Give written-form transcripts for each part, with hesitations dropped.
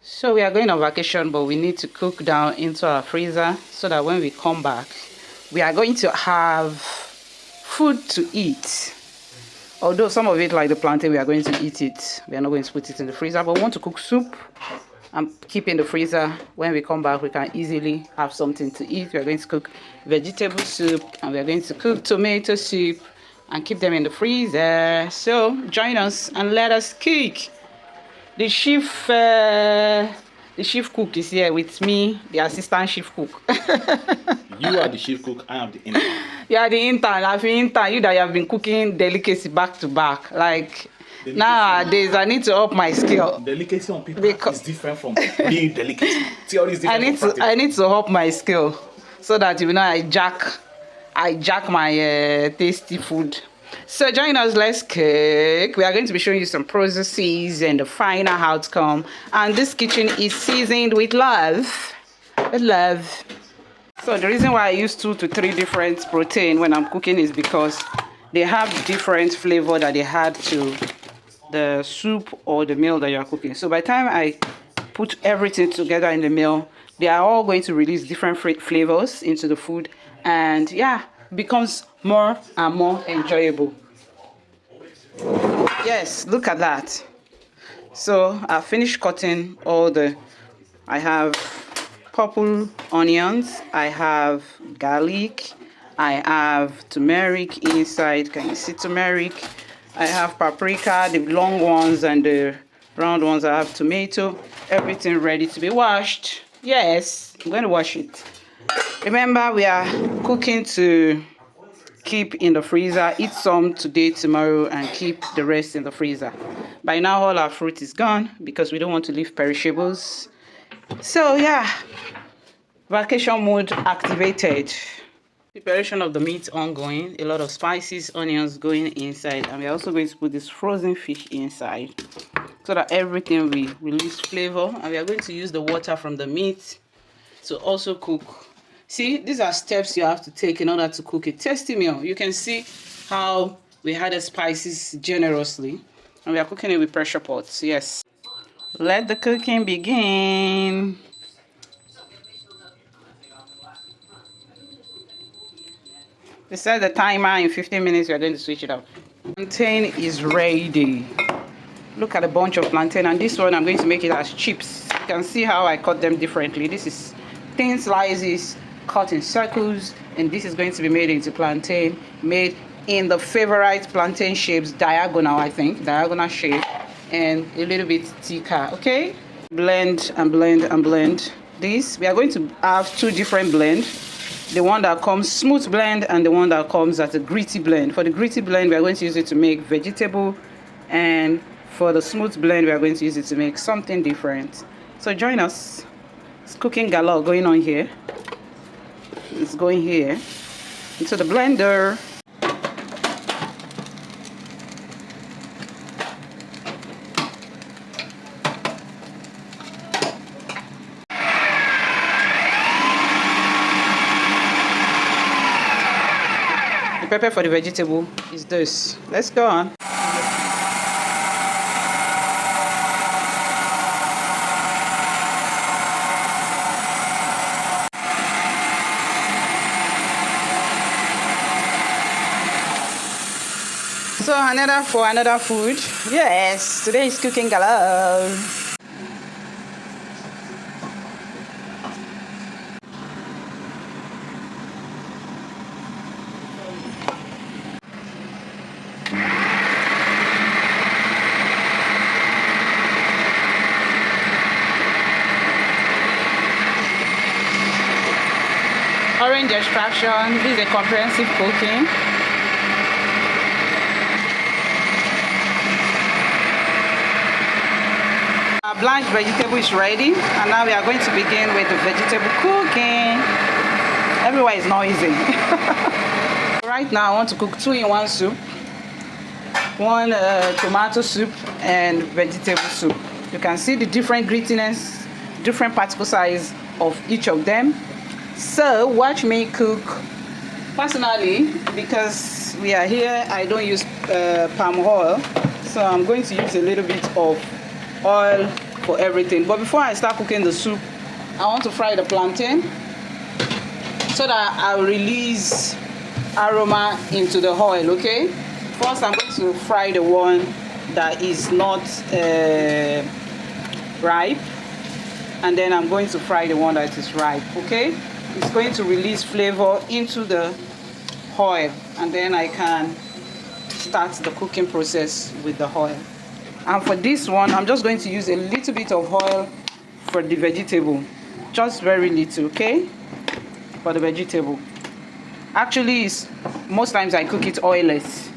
So we are going on vacation, but we need to cook down into our freezer so that when we come back, we are going to have food to eat. Although some of it, like the plantain, we are going to eat it. We are not going to put it in the freezer, but we want to cook soup and keep in the freezer. When we come back, we can easily have something to eat. We are going to cook vegetable soup and we are going to cook tomato soup and keep them in the freezer. So join us and let us cook. The chief cook is here with me, the assistant chief cook. You are the chief cook, I am the intern. You are the intern. I've been intern. You that you have been cooking delicacy back to back. Like delicacy. Nowadays, I need to up my skill. Delicacy on people is different from being delicacy. Theory is different. I need to up my skill so that I jack my tasty food. So join us, let's cook. We are going to be showing you some processes and the final outcome. And this kitchen is seasoned with love. With love. So the reason why I use 2 to 3 different protein when I'm cooking is because they have different flavor that they add to the soup or the meal that you're cooking. So by the time I put everything together in the meal, they are all going to release different flavors into the food. And yeah, becomes more and more enjoyable. Yes, look at that. So I finished cutting I have purple onions, I have garlic, I have turmeric inside. Can you see turmeric? I have paprika, the long ones and the round ones. I have tomato, everything ready to be washed. Yes, I'm going to wash it. Remember, we are cooking to keep in the freezer. Eat some today, tomorrow, and keep the rest in the freezer. By now, all our fruit is gone because we don't want to leave perishables. So yeah, vacation mode activated. Preparation of the meat ongoing. A lot of spices, onions going inside, and we're also going to put this frozen fish inside so that everything will release flavor. And we are going to use the water from the meat to also cook. See, these are steps you have to take in order to cook a tasty meal. You can see how we added spices generously, and we are cooking it with pressure pots. Yes. Let the cooking begin. We set the timer in 15 minutes. We are going to switch it up. Plantain is ready. Look at a bunch of plantain, and this one I'm going to make it as chips. You can see how I cut them differently. This is thin slices cut in circles, and this is going to be made into plantain, made in the favorite plantain shapes, diagonal, I think, diagonal shape, and a little bit thicker. Okay, blend and blend and blend this. We are going to have 2 different blends, the one that comes smooth blend and the one that comes as a gritty blend. For the gritty blend, we are going to use it to make vegetable, and for the smooth blend, we are going to use it to make something different. So join us. It's cooking galore going on here. It's going here into the blender. The pepper for the vegetable is this. Let's go on. So another food. Yes, today is cooking galore. Orange extraction. This is a comprehensive cooking. Our blanched vegetable is ready, and now we are going to begin with the vegetable cooking. Everywhere is noisy. Right now I want to cook 2-in-1 soup, 1 tomato soup and vegetable soup. You can see the different grittiness, different particle size of each of them. So watch me cook. Personally, because we are here, I don't use palm oil, so I'm going to use a little bit of oil for everything. But before I start cooking the soup, I want to fry the plantain so that I'll release aroma into the oil. Okay, first I'm going to fry the one that is not ripe, and then I'm going to fry the one that is ripe. Okay, it's going to release flavor into the oil, and then I can start the cooking process with the oil. And for this one, I'm just going to use a little bit of oil for the vegetable, just very little. Okay, for the vegetable. Actually, most times I cook it oilless.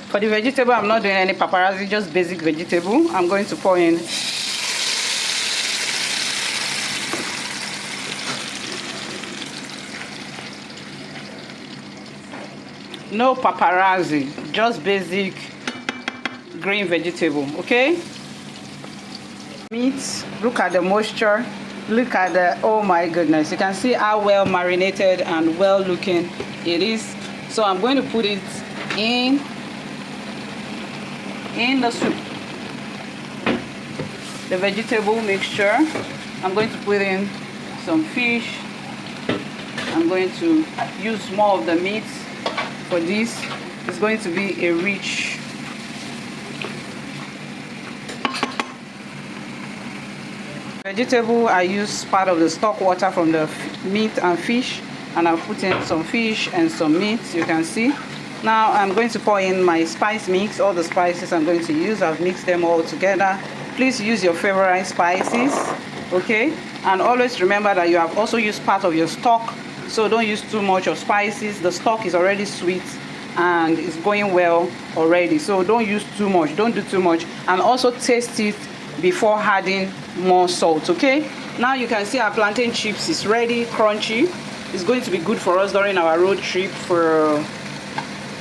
For the vegetable, I'm not doing any paparazzi, just basic vegetable. I'm going to pour in no paparazzi, just basic green vegetable. Okay, meat, look at the moisture, look at the, oh my goodness, you can see how well marinated and well looking it is. So I'm going to put it in the soup, the vegetable mixture. I'm going to put in some fish. I'm going to use more of the meat for this. It's going to be a rich vegetable. I use part of the stock water from the meat and fish, and I'll put in some fish and some meat. You can see. Now I'm going to pour in my spice mix, all the spices I'm going to use. I've mixed them all together. Please use your favorite spices, okay? And always remember that you have also used part of your stock, so don't use too much of spices. The stock is already sweet and it's going well already, so don't use too much, don't do too much. And also taste it before adding more salt. Okay, now you can see our plantain chips is ready, crunchy. It's going to be good for us during our road trip for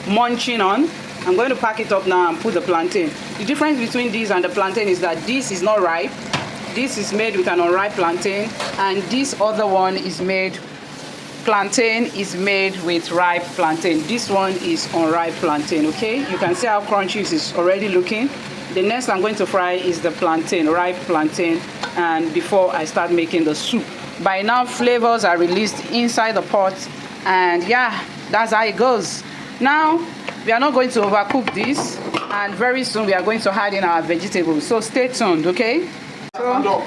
munching on. I'm going to pack it up now and put the plantain. The difference between this and the plantain is that this is not ripe. This is made with an unripe plantain, and this other one is made, plantain is made with ripe plantain. This one is unripe plantain. Okay, you can see how crunchy it is already looking. The next I'm going to fry is the plantain, ripe plantain, and before I start making the soup. By now flavors are released inside the pot, and yeah, that's how it goes. Now we are not going to overcook this, and very soon we are going to add in our vegetables, so stay tuned. Okay, so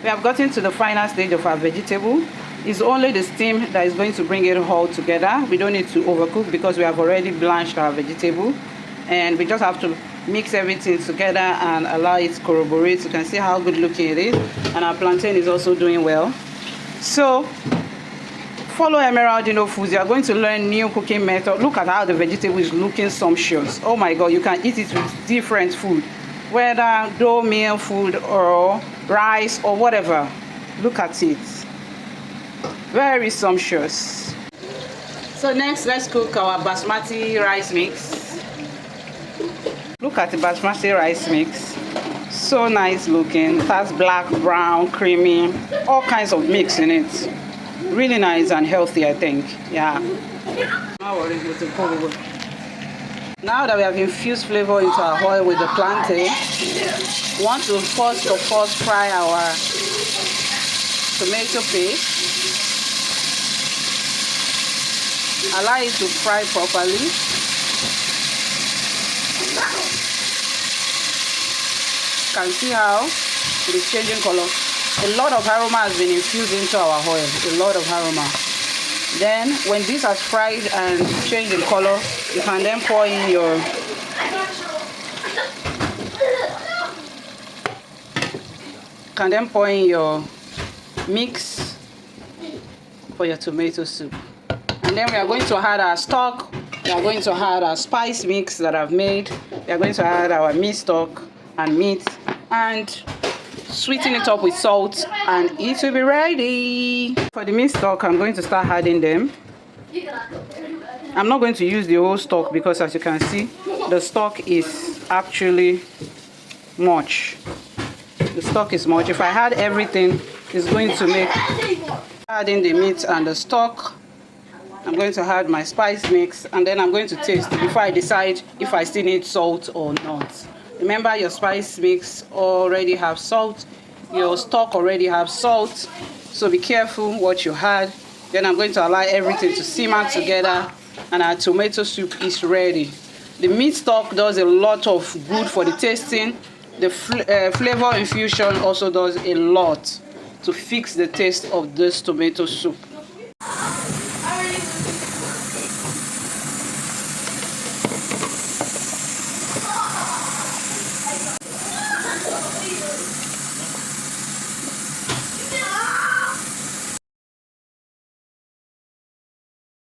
we have gotten to the final stage of our vegetable. It's only the steam that is going to bring it all together. We don't need to overcook because we have already blanched our vegetable, and we just have to mix everything together and allow it to corroborate. You can see how good looking it is, and our plantain is also doing well. So follow Emerald Innofoods. You are going to learn new cooking method. Look at how the vegetable is looking sumptuous. Oh my god, you can eat it with different food, whether dough meal food or rice or whatever. Look at it, very sumptuous. So next, let's cook our basmati rice mix. Look at the basmati rice mix, so nice looking. It has black, brown, creamy, all kinds of mix in it. Really nice and healthy, I think. Yeah. Now that we have infused flavor into our oil with the plantain, we want to first of all fry our tomato paste. Allow it to fry properly. You can see how it is changing color. A lot of aroma has been infused into our oil, a lot of aroma. Then when this has fried and changed in color, you can then pour in your mix for your tomato soup. And then we are going to add our stock. We are going to add our spice mix that I've made. We are going to add our meat stock and meat, and sweeten it up with salt, and it will be ready. For the meat stock, I'm going to start adding them. I'm not going to use the whole stock because, as you can see, the stock is actually much. The stock is much. If I add everything, it's going to make adding the meat and the stock. I'm going to add my spice mix, and then I'm going to taste before I decide if I still need salt or not. Remember, your spice mix already have salt. Your stock already have salt. So be careful what you add. Then I'm going to allow everything to simmer together, and our tomato soup is ready. The meat stock does a lot of good for the tasting. The flavor infusion also does a lot to fix the taste of this tomato soup.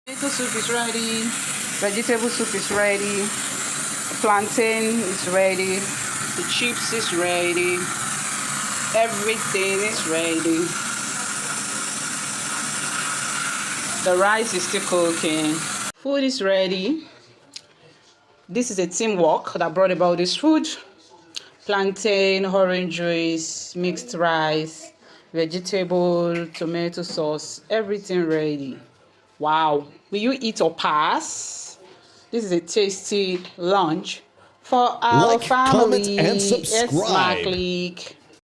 Tomato soup is ready. Vegetable soup is ready. Plantain is ready. The chips is ready. Everything is ready. The rice is still cooking. Food is ready. This is a teamwork that brought about this food. Plantain, orange juice, mixed rice, vegetable, tomato sauce, everything ready. Wow. Will you eat or pass? This is a tasty lunch for our Like, family. comment, and Yes, subscribe. click.